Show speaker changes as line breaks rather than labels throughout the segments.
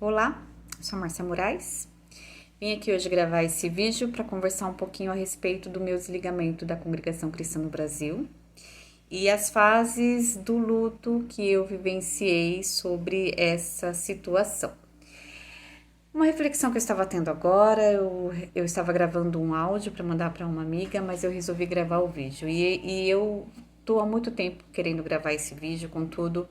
Olá, sou a Márcia Moraes. Vim aqui hoje gravar esse vídeo para conversar um pouquinho a respeito do meu desligamento da Congregação Cristã no Brasil e as fases do luto que eu vivenciei sobre essa situação. Uma reflexão que eu estava tendo agora, eu estava gravando um áudio para mandar para uma amiga, mas eu resolvi gravar o vídeo. E eu estou há muito tempo querendo gravar esse vídeo, contudo,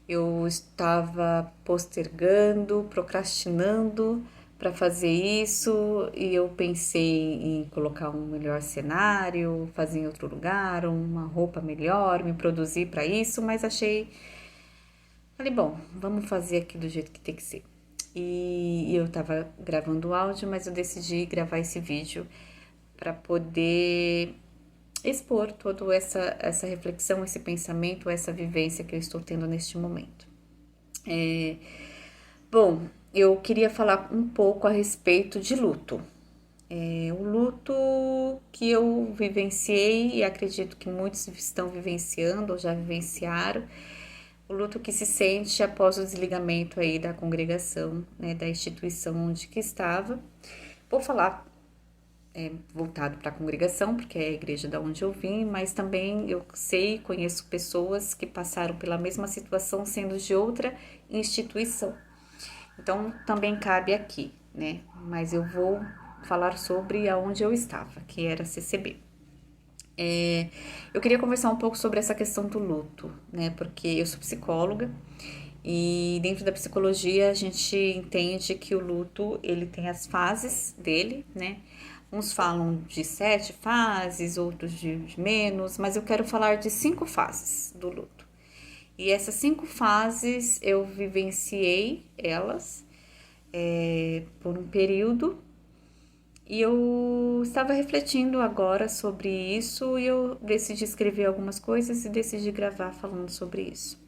eu estava postergando, procrastinando para fazer isso e eu pensei em colocar um melhor cenário, fazer em outro lugar, uma roupa melhor, me produzir para isso, mas falei, bom, vamos fazer aqui do jeito que tem que ser. E eu estava gravando o áudio, mas eu decidi gravar esse vídeo para poder expor toda essa reflexão, esse pensamento, essa vivência que eu estou tendo neste momento. Bom, eu queria falar um pouco a respeito de luto. O luto que eu vivenciei e acredito que muitos estão vivenciando ou já vivenciaram, o luto que se sente após o desligamento aí da congregação, né, da instituição onde que estava. Vou falar voltado para a congregação, porque é a igreja da onde eu vim, mas também eu sei, conheço pessoas que passaram pela mesma situação sendo de outra instituição. Então, também cabe aqui, né? Mas eu vou falar sobre aonde eu estava, que era a CCB. Eu queria conversar um pouco sobre essa questão do luto, né? Porque eu sou psicóloga e dentro da psicologia a gente entende que o luto, ele tem as fases dele, né? Uns falam de 7 fases, outros de menos, mas eu quero falar de 5 fases do luto. E essas 5 fases eu vivenciei elas por um período e eu estava refletindo agora sobre isso e eu decidi escrever algumas coisas e decidi gravar falando sobre isso.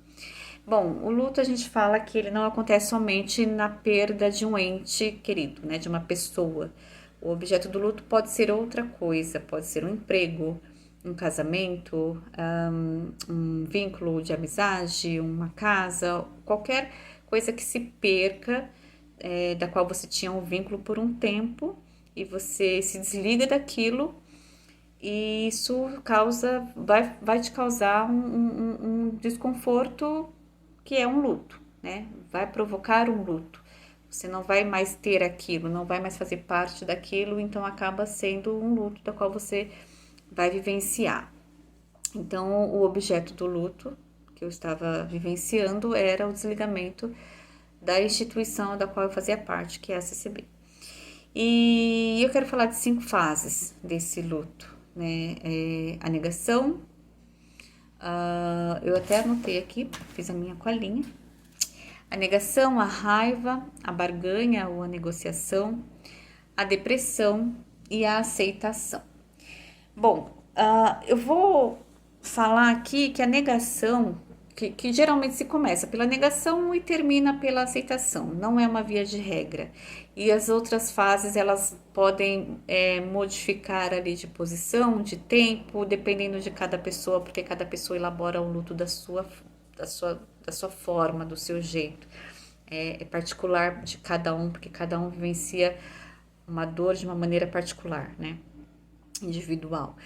Bom, o luto a gente fala que ele não acontece somente na perda de um ente querido, né, de uma pessoa. O objeto do luto pode ser outra coisa, pode ser um emprego, um casamento, um vínculo de amizade, uma casa, qualquer coisa que se perca, da qual você tinha um vínculo por um tempo e você se desliga daquilo e isso vai te causar um desconforto que é um luto, né? Vai provocar um luto. Você não vai mais ter aquilo, não vai mais fazer parte daquilo, então acaba sendo um luto da qual você vai vivenciar. Então, o objeto do luto que eu estava vivenciando era o desligamento da instituição da qual eu fazia parte, que é a CCB. E eu quero falar de 5 fases desse luto, né? A negação, eu até anotei aqui, fiz a minha colinha. A negação, a raiva, a barganha ou a negociação, a depressão e a aceitação. Bom, eu vou falar aqui que a negação, que geralmente se começa pela negação e termina pela aceitação, não é uma via de regra. E as outras fases, elas podem modificar ali de posição, de tempo, dependendo de cada pessoa, porque cada pessoa elabora o luto da sua forma, do seu jeito. É particular de cada um, porque cada um vivencia uma dor de uma maneira particular, né? Individual.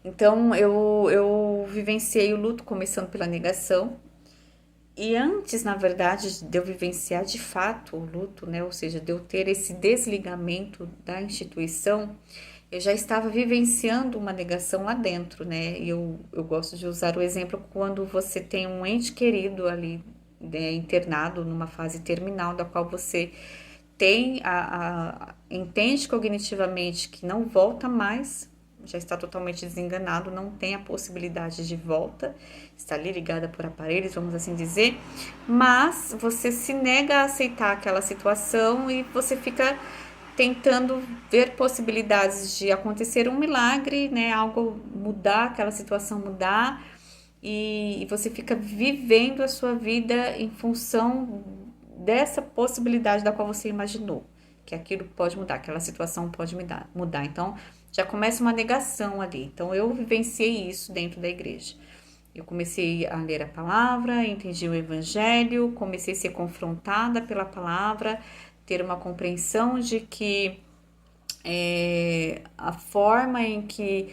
Então, eu vivenciei o luto começando pela negação. E antes, na verdade, de eu vivenciar de fato o luto, né? Ou seja, de eu ter esse desligamento da instituição, eu já estava vivenciando uma negação lá dentro, né? E eu gosto de usar o exemplo quando você tem um ente querido ali, né, internado numa fase terminal, da qual você tem entende cognitivamente que não volta mais, já está totalmente desenganado, não tem a possibilidade de volta, está ali ligada por aparelhos, vamos assim dizer, mas você se nega a aceitar aquela situação e você fica tentando ver possibilidades de acontecer um milagre, né, algo mudar, aquela situação mudar, e você fica vivendo a sua vida em função dessa possibilidade da qual você imaginou, que aquilo pode mudar, aquela situação pode mudar. Então, já começa uma negação ali. Então, eu vivenciei isso dentro da igreja. Eu comecei a ler a palavra, entendi o evangelho, comecei a ser confrontada pela palavra, ter uma compreensão de que a forma em que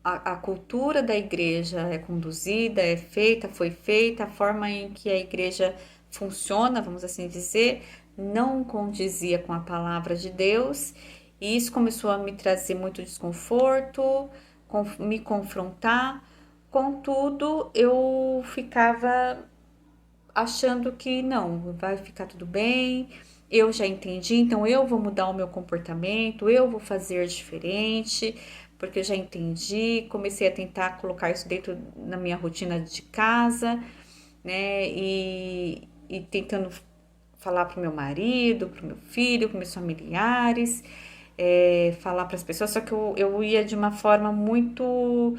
a cultura da igreja é conduzida, é feita, foi feita, a forma em que a igreja funciona, vamos assim dizer, não condizia com a palavra de Deus, e isso começou a me trazer muito desconforto, me confrontar. Contudo, eu ficava achando que não, vai ficar tudo bem, eu já entendi, então eu vou mudar o meu comportamento, eu vou fazer diferente, porque eu já entendi, comecei a tentar colocar isso dentro na minha rotina de casa, né, e tentando falar para o meu marido, para o meu filho, para meus familiares, falar para as pessoas, só que eu ia de uma forma muito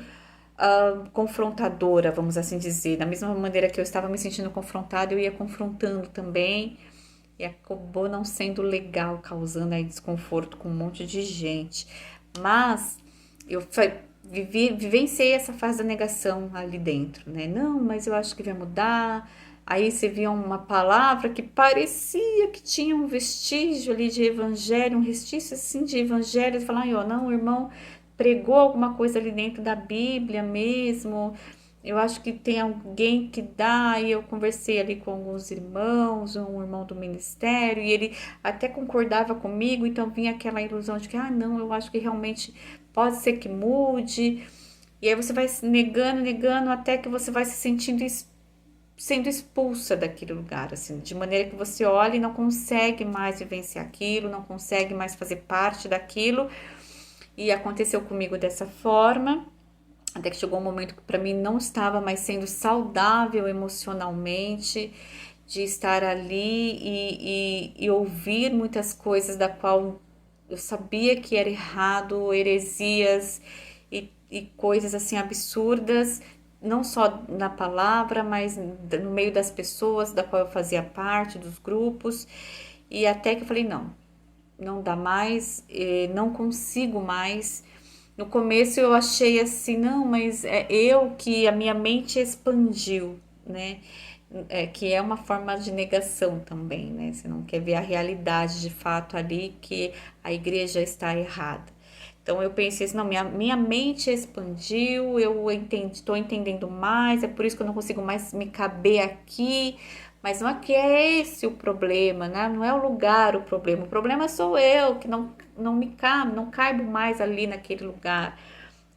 confrontadora, vamos assim dizer. Da mesma maneira que eu estava me sentindo confrontada, eu ia confrontando também. E acabou não sendo legal, causando aí desconforto com um monte de gente. Mas eu vivenciei essa fase da negação ali dentro, né? Não, mas eu acho que vai mudar. Aí você via uma palavra que parecia que tinha um vestígio ali de evangelho, um restício assim de evangelho. E falar, ó, não, o irmão pregou alguma coisa ali dentro da Bíblia mesmo. Eu acho que tem alguém que dá, e eu conversei ali com alguns irmãos, um irmão do ministério, e ele até concordava comigo, então vinha aquela ilusão de que, não, eu acho que realmente pode ser que mude. E aí você vai se negando, negando, até que você vai se sentindo sendo expulsa daquele lugar, assim, de maneira que você olha e não consegue mais vivenciar aquilo, não consegue mais fazer parte daquilo. E aconteceu comigo dessa forma, até que chegou um momento que para mim não estava mais sendo saudável emocionalmente, de estar ali e ouvir muitas coisas da qual eu sabia que era errado, heresias e coisas assim absurdas, não só na palavra, mas no meio das pessoas da qual eu fazia parte, dos grupos, e até que eu falei, não, não dá mais, não consigo mais. No começo eu achei assim, não, mas é eu que a minha mente expandiu, né? Que é uma forma de negação também, né? Você não quer ver a realidade de fato ali que a igreja está errada. Então eu pensei assim, não, minha mente expandiu, eu estou entendendo mais, é por isso que eu não consigo mais me caber aqui, mas não é que é esse o problema, né? Não é o lugar o problema sou eu, que não me cabo, não caibo mais ali naquele lugar,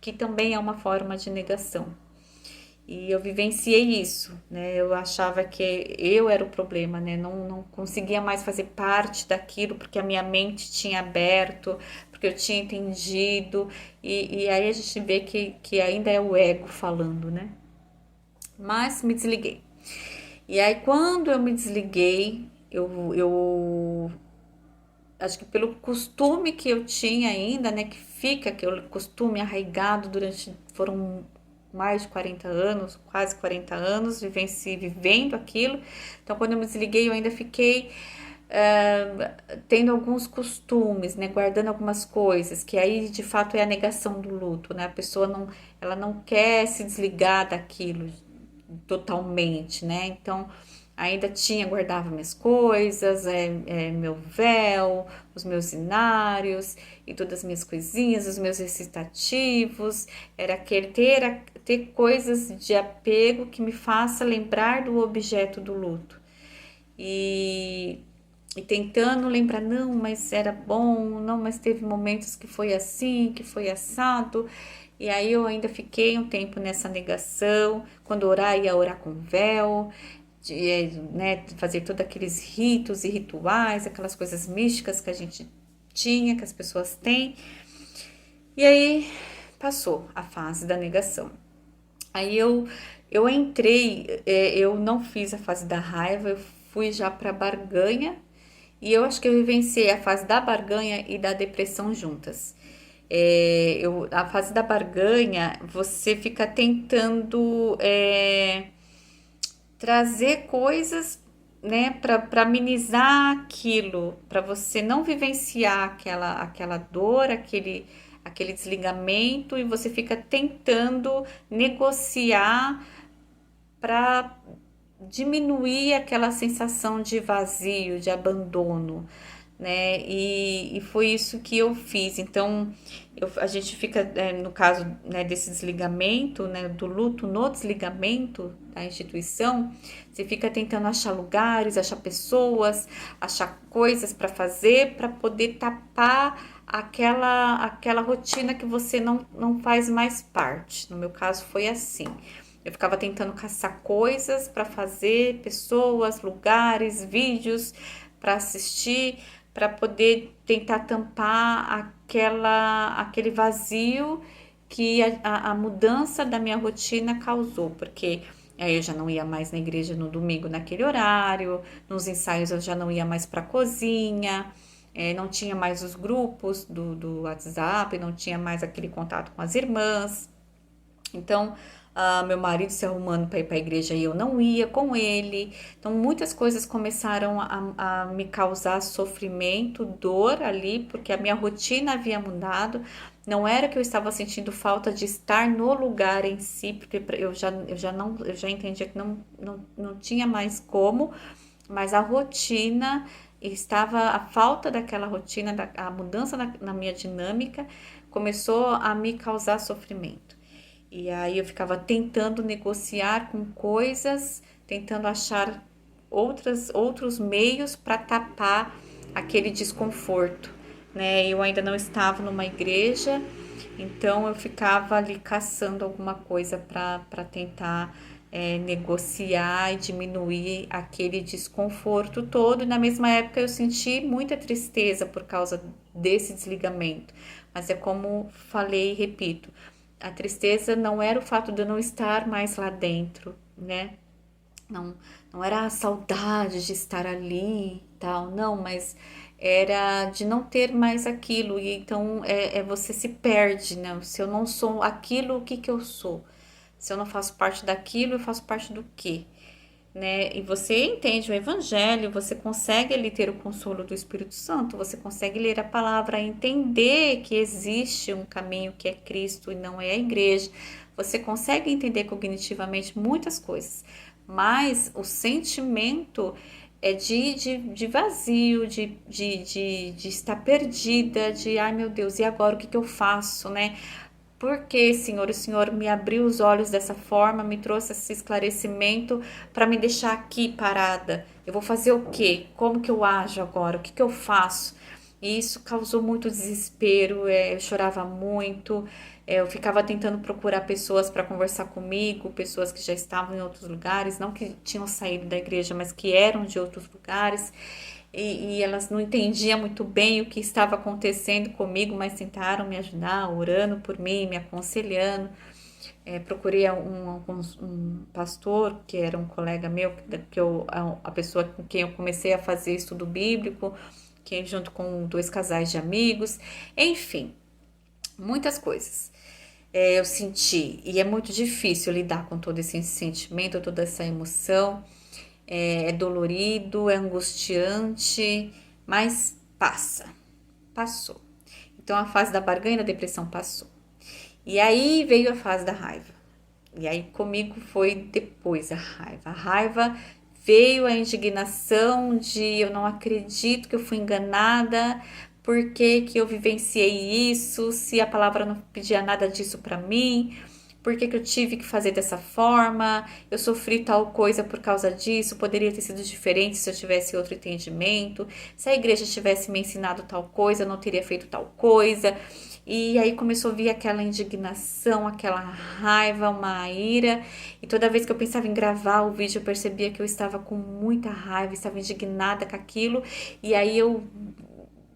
que também é uma forma de negação. E eu vivenciei isso, né? Eu achava que eu era o problema, né? Não conseguia mais fazer parte daquilo porque a minha mente tinha aberto, porque eu tinha entendido. E aí a gente vê que ainda é o ego falando, né? Mas me desliguei. E aí quando eu me desliguei, eu acho que pelo costume que eu tinha ainda, né? Que fica, que o costume arraigado durante, foram mais de 40 anos, quase 40 anos, vivendo aquilo. Então, quando eu me desliguei, eu ainda fiquei tendo alguns costumes, né, guardando algumas coisas, que aí de fato é a negação do luto, né? A pessoa ela não quer se desligar daquilo totalmente, né? Então, ainda guardava minhas coisas, meu véu, os meus inários e todas as minhas coisinhas, os meus recitativos, era aquele ter coisas de apego que me faça lembrar do objeto do luto. E tentando lembrar, não, mas era bom, não, mas teve momentos que foi assim, que foi assado. E aí eu ainda fiquei um tempo nessa negação, quando orar, ia orar com véu, né, fazer todos aqueles ritos e rituais, aquelas coisas místicas que a gente tinha, que as pessoas têm. E aí passou a fase da negação. Aí eu entrei, eu não fiz a fase da raiva, eu fui já para a barganha, e eu acho que eu vivenciei a fase da barganha e da depressão juntas. A fase da barganha, você fica tentando trazer coisas, né, para amenizar aquilo, para você não vivenciar aquela dor, aquele desligamento e você fica tentando negociar para diminuir aquela sensação de vazio, de abandono, né? E foi isso que eu fiz. Então, a gente fica, no caso, né, desse desligamento, né, do luto no desligamento da instituição, você fica tentando achar lugares, achar pessoas, achar coisas para fazer, para poder tapar aquela rotina que você não faz mais parte. No meu caso, foi assim. Eu ficava tentando caçar coisas para fazer, pessoas, lugares, vídeos para assistir, para poder tentar tampar aquele vazio que a mudança da minha rotina causou, porque aí eu já não ia mais na igreja no domingo naquele horário, nos ensaios eu já não ia mais para a cozinha, não tinha mais os grupos do WhatsApp, não tinha mais aquele contato com as irmãs. Então, meu marido se arrumando para ir para a igreja e eu não ia com ele. Então, muitas coisas começaram a me causar sofrimento, dor ali, porque a minha rotina havia mudado. Não era que eu estava sentindo falta de estar no lugar em si, porque eu já entendia que não tinha mais como, mas a rotina estava, a falta daquela rotina, a mudança na minha dinâmica começou a me causar sofrimento. E aí eu ficava tentando negociar com coisas, tentando achar outros meios para tapar aquele desconforto, né? Eu ainda não estava numa igreja, então eu ficava ali caçando alguma coisa para tentar negociar e diminuir aquele desconforto todo. E na mesma época eu senti muita tristeza por causa desse desligamento. Mas é como falei e repito, a tristeza não era o fato de eu não estar mais lá dentro, né? Não era a saudade de estar ali e tal, não, mas era de não ter mais aquilo. E então você se perde, né? Se eu não sou aquilo, o que que eu sou? Se eu não faço parte daquilo, eu faço parte do quê? Né? E você entende o evangelho, você consegue ali ter o consolo do Espírito Santo, você consegue ler a palavra, entender que existe um caminho que é Cristo e não é a igreja, você consegue entender cognitivamente muitas coisas, mas o sentimento é de vazio, de estar perdida, de ai meu Deus, e agora o que eu faço, né? Porque, Senhor, o Senhor me abriu os olhos dessa forma, me trouxe esse esclarecimento para me deixar aqui parada. Eu vou fazer o quê? Como que eu ajo agora? O que que eu faço? E isso causou muito desespero, eu chorava muito, eu ficava tentando procurar pessoas para conversar comigo, pessoas que já estavam em outros lugares, não que tinham saído da igreja, mas que eram de outros lugares e elas não entendiam muito bem o que estava acontecendo comigo, mas tentaram me ajudar, orando por mim, me aconselhando. Procurei um pastor, que era um colega meu, a pessoa com quem eu comecei a fazer estudo bíblico, que junto com dois casais de amigos, enfim, muitas coisas. Eu senti, e é muito difícil lidar com todo esse sentimento, toda essa emoção, é dolorido, é angustiante, mas passou. Então a fase da barganha e da depressão passou. E aí veio a fase da raiva. E aí comigo foi depois a raiva. A raiva veio a indignação de eu não acredito que eu fui enganada, por que eu vivenciei isso, se a palavra não pedia nada disso para mim, por que eu tive que fazer dessa forma, eu sofri tal coisa por causa disso, poderia ter sido diferente se eu tivesse outro entendimento, se a igreja tivesse me ensinado tal coisa, eu não teria feito tal coisa. E aí começou a vir aquela indignação, aquela raiva, uma ira. E toda vez que eu pensava em gravar o vídeo, eu percebia que eu estava com muita raiva, estava indignada com aquilo. E aí eu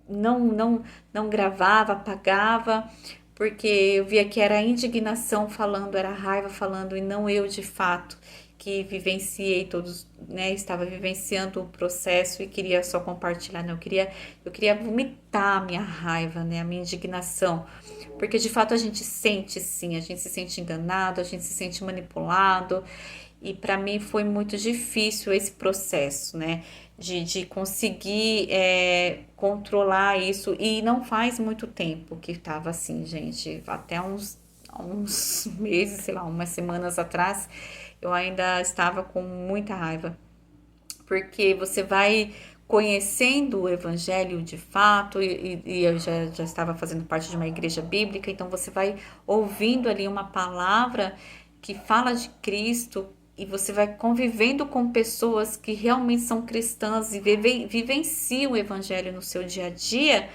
não gravava, apagava, porque eu via que era a indignação falando, era a raiva falando, e não eu de fato que vivenciei todos, né, estava vivenciando o processo e queria só compartilhar, não, eu queria vomitar a minha raiva, né, a minha indignação, porque de fato a gente sente sim, a gente se sente enganado, a gente se sente manipulado, E para mim foi muito difícil esse processo, né? De conseguir controlar isso. E não faz muito tempo que estava assim, gente. Até uns meses, sei lá, umas semanas atrás, eu ainda estava com muita raiva. Porque você vai conhecendo o evangelho de fato, e eu já estava fazendo parte de uma igreja bíblica, então você vai ouvindo ali uma palavra que fala de Cristo, e você vai convivendo com pessoas que realmente são cristãs e vivenciam o evangelho no seu dia a dia,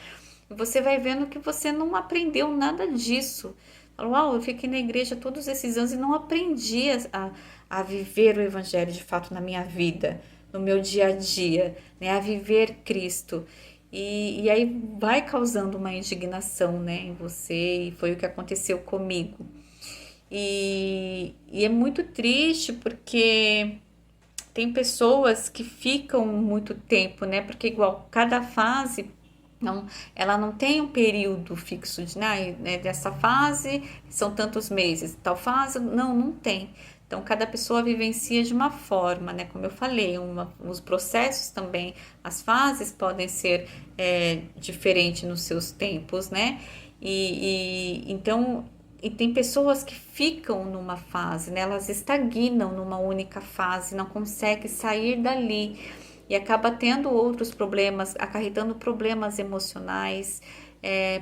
e você vai vendo que você não aprendeu nada disso. Uau, eu fiquei na igreja todos esses anos e não aprendi a viver o evangelho de fato na minha vida, no meu dia a dia, né? A viver Cristo. E aí vai causando uma indignação, né, em você, e foi o que aconteceu comigo. E é muito triste porque tem pessoas que ficam muito tempo, né? Porque igual cada fase não, ela não tem um período fixo de, né, dessa fase são tantos meses, tal fase, não tem. Então, cada pessoa vivencia de uma forma, né? Como eu falei, os processos também, as fases podem ser diferentes nos seus tempos, né? Então, e tem pessoas que ficam numa fase, né? Elas estagnam numa única fase, não conseguem sair dali e acaba tendo outros problemas, acarretando problemas emocionais,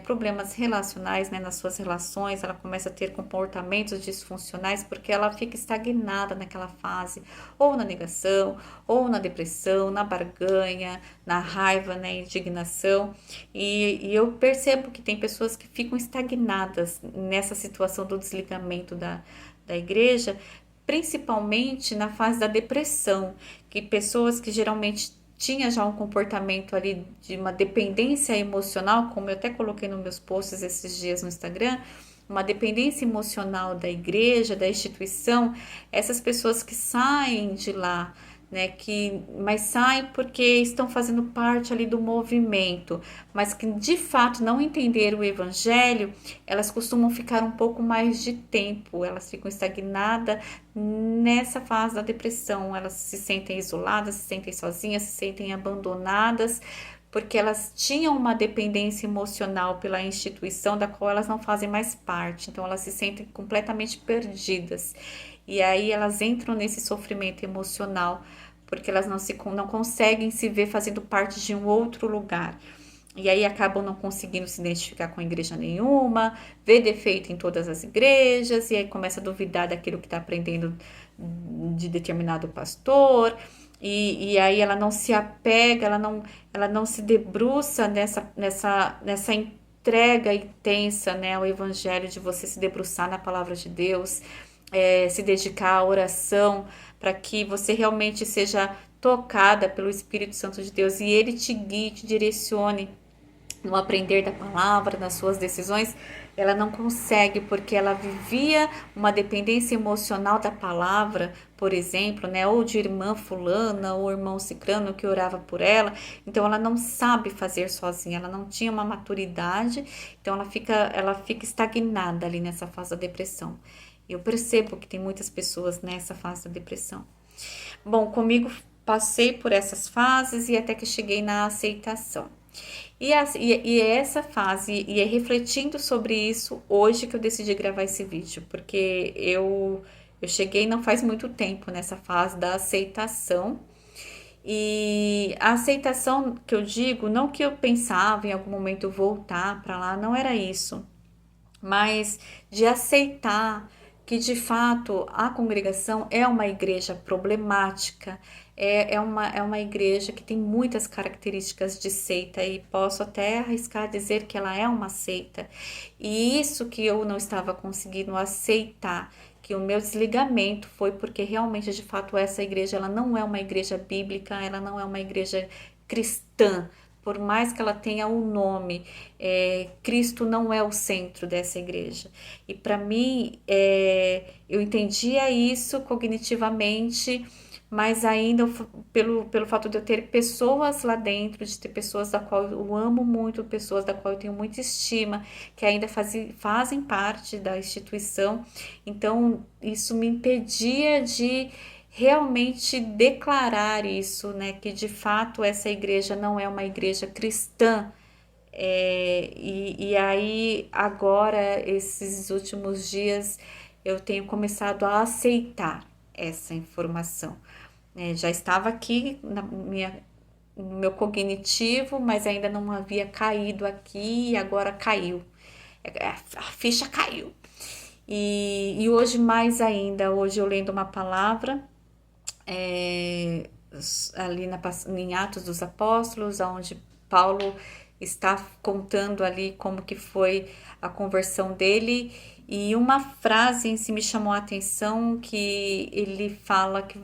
problemas relacionais, né, nas suas relações. Ela começa a ter comportamentos disfuncionais porque ela fica estagnada naquela fase, ou na negação, ou na depressão, na barganha, na raiva, na indignação. E eu percebo que tem pessoas que ficam estagnadas nessa situação do desligamento da igreja, principalmente na fase da depressão, que pessoas que geralmente tinha já um comportamento ali de uma dependência emocional, como eu até coloquei nos meus posts esses dias no Instagram, uma dependência emocional da igreja, da instituição, essas pessoas que saem de lá, né, mas saem porque estão fazendo parte ali do movimento, mas que de fato não entenderam o evangelho, elas costumam ficar um pouco mais de tempo, elas ficam estagnadas nessa fase da depressão, elas se sentem isoladas, se sentem sozinhas, se sentem abandonadas, porque elas tinham uma dependência emocional pela instituição da qual elas não fazem mais parte, então elas se sentem completamente perdidas. E aí elas entram nesse sofrimento emocional, porque elas não conseguem se ver fazendo parte de um outro lugar. E aí acabam não conseguindo se identificar com igreja nenhuma, vê defeito em todas as igrejas, e aí começa a duvidar daquilo que está aprendendo de determinado pastor, e aí ela não se apega, ela não se debruça nessa entrega intensa, né, ao evangelho, de você se debruçar na palavra de Deus, se dedicar à oração, para que você realmente seja tocada pelo Espírito Santo de Deus e ele te guie, te direcione no aprender da palavra, nas suas decisões. Ela não consegue porque ela vivia uma dependência emocional da palavra, por exemplo, né, ou de irmã fulana ou irmão cicrano que orava por ela. Então ela não sabe fazer sozinha, ela não tinha uma maturidade, então ela fica estagnada ali nessa fase da depressão. Eu percebo que tem muitas pessoas nessa fase da depressão. Bom, comigo passei por essas fases e até que cheguei na aceitação. E é essa fase, e é refletindo sobre isso hoje que eu decidi gravar esse vídeo, porque eu cheguei não faz muito tempo nessa fase da aceitação. E a aceitação que eu digo, não que eu pensava em algum momento voltar para lá, não era isso, mas de aceitar que de fato a congregação é uma igreja problemática, é uma igreja que tem muitas características de seita, e posso até arriscar dizer que ela é uma seita. E isso que eu não estava conseguindo aceitar, que o meu desligamento foi porque realmente de fato essa igreja, ela não é uma igreja bíblica, ela não é uma igreja cristã. Por mais que ela tenha o nome, Cristo não é o centro dessa igreja. E para mim, eu entendia isso cognitivamente, mas ainda pelo fato de eu ter pessoas lá dentro, de ter pessoas da qual eu amo muito, pessoas da qual eu tenho muita estima, que ainda fazem parte da instituição, então isso me impedia de realmente declarar isso, né, que de fato essa igreja não é uma igreja cristã. E aí agora, esses últimos dias, eu tenho começado a aceitar essa informação. Já estava aqui no meu cognitivo, mas ainda não havia caído aqui e agora caiu. A ficha caiu. E hoje mais ainda, hoje eu lendo uma palavra é, ali em Atos dos Apóstolos, onde Paulo está contando ali como que foi a conversão dele, e uma frase em si me chamou a atenção, que ele fala que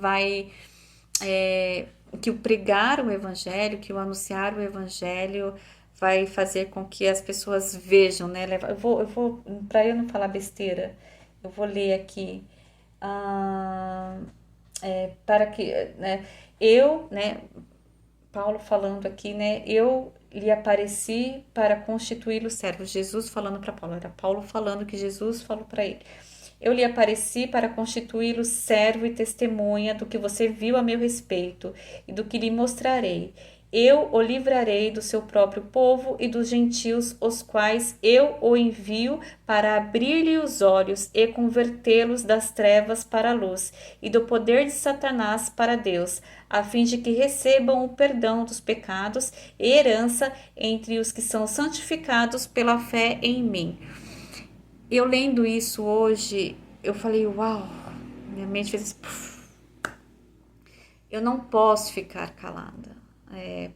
que o pregar o evangelho, que o anunciar o evangelho vai fazer com que as pessoas vejam, né? Eu vou para eu não falar besteira, eu vou ler aqui. Ah, para que, né, né, Paulo falando aqui, né, eu lhe apareci para constituí-lo servo. Jesus falando para Paulo, era Paulo falando que Jesus falou para ele. Eu lhe apareci para constituí-lo servo e testemunha do que você viu a meu respeito e do que lhe mostrarei. Eu o livrarei do seu próprio povo e dos gentios, os quais eu o envio para abrir-lhe os olhos e convertê-los das trevas para a luz e do poder de Satanás para Deus, a fim de que recebam o perdão dos pecados e herança entre os que são santificados pela fé em mim. Eu lendo isso hoje, eu falei, uau, minha mente fez assim, eu não posso ficar calada,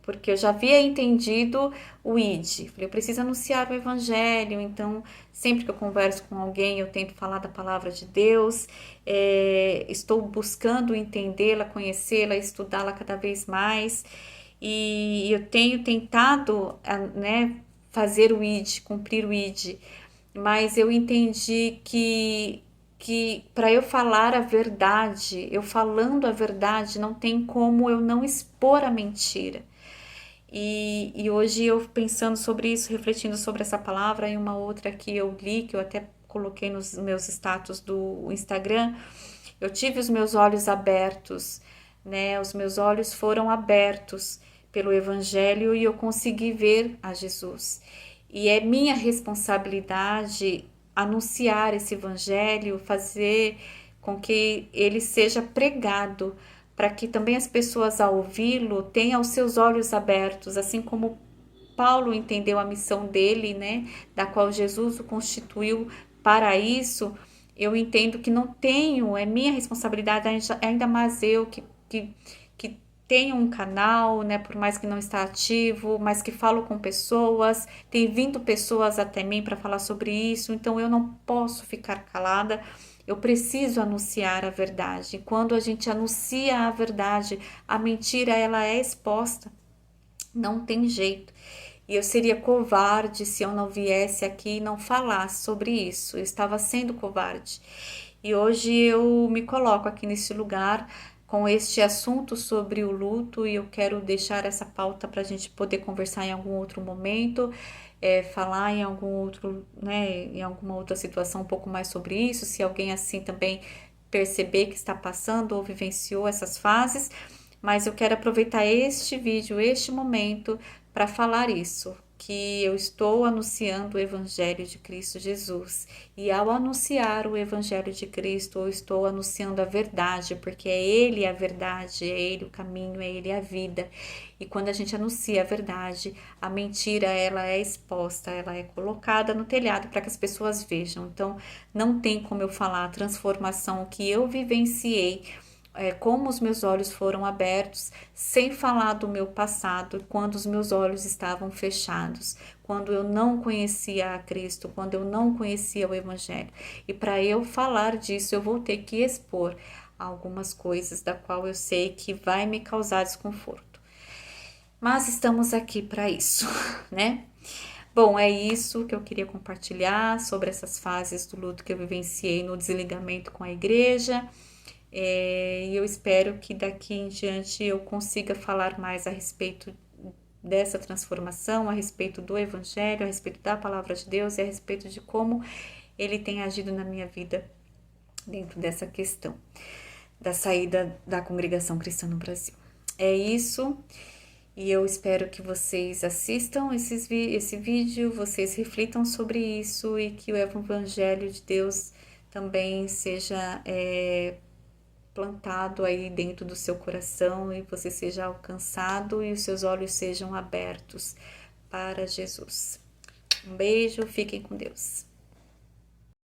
porque eu já havia entendido o ID. Falei, eu preciso anunciar o evangelho, então sempre que eu converso com alguém, eu tento falar da palavra de Deus, estou buscando entendê-la, conhecê-la, estudá-la cada vez mais, e eu tenho tentado, né, fazer o ID, cumprir o ID, mas eu entendi que para eu falar a verdade, eu falando a verdade, não tem como eu não expor a mentira. E hoje eu pensando sobre isso, refletindo sobre essa palavra, e uma outra que eu li, que eu até coloquei nos meus status do Instagram, eu tive os meus olhos abertos, né? Os meus olhos foram abertos pelo Evangelho e eu consegui ver a Jesus. E é minha responsabilidade anunciar esse Evangelho, fazer com que ele seja pregado, para que também as pessoas ao ouvi-lo tenham os seus olhos abertos, assim como Paulo entendeu a missão dele, né, da qual Jesus o constituiu para isso. Eu entendo que não tenho, é minha responsabilidade, ainda mais eu que tenho um canal, né, por mais que não está ativo, mas que falo com pessoas, tem vindo pessoas até mim para falar sobre isso, então eu não posso ficar calada, eu preciso anunciar a verdade. Quando a gente anuncia a verdade, a mentira ela é exposta, não tem jeito. E eu seria covarde se eu não viesse aqui e não falasse sobre isso. Eu estava sendo covarde. E hoje eu me coloco aqui nesse lugar com este assunto sobre o luto e eu quero deixar essa pauta para a gente poder conversar em algum outro momento, falar em algum outro, né, em alguma outra situação um pouco mais sobre isso, se alguém assim também perceber que está passando ou vivenciou essas fases, mas eu quero aproveitar este vídeo, este momento, para falar isso, que eu estou anunciando o Evangelho de Cristo Jesus. E ao anunciar o Evangelho de Cristo, eu estou anunciando a verdade, porque é Ele a verdade, é Ele o caminho, é Ele a vida. E quando a gente anuncia a verdade, a mentira ela é exposta, ela é colocada no telhado para que as pessoas vejam. Então, não tem como eu falar a transformação que eu vivenciei, como os meus olhos foram abertos, sem falar do meu passado, quando os meus olhos estavam fechados, quando eu não conhecia a Cristo, quando eu não conhecia o Evangelho. E para eu falar disso, eu vou ter que expor algumas coisas da qual eu sei que vai me causar desconforto. Mas estamos aqui para isso, né? Bom, é isso que eu queria compartilhar sobre essas fases do luto que eu vivenciei no desligamento com a igreja. E eu espero que daqui em diante eu consiga falar mais a respeito dessa transformação, a respeito do Evangelho, a respeito da Palavra de Deus e a respeito de como ele tem agido na minha vida dentro dessa questão da saída da congregação cristã no Brasil. É isso, e eu espero que vocês assistam esse vídeo, vocês reflitam sobre isso e que o Evangelho de Deus também seja plantado aí dentro do seu coração e você seja alcançado e os seus olhos sejam abertos para Jesus. Um beijo, fiquem com Deus.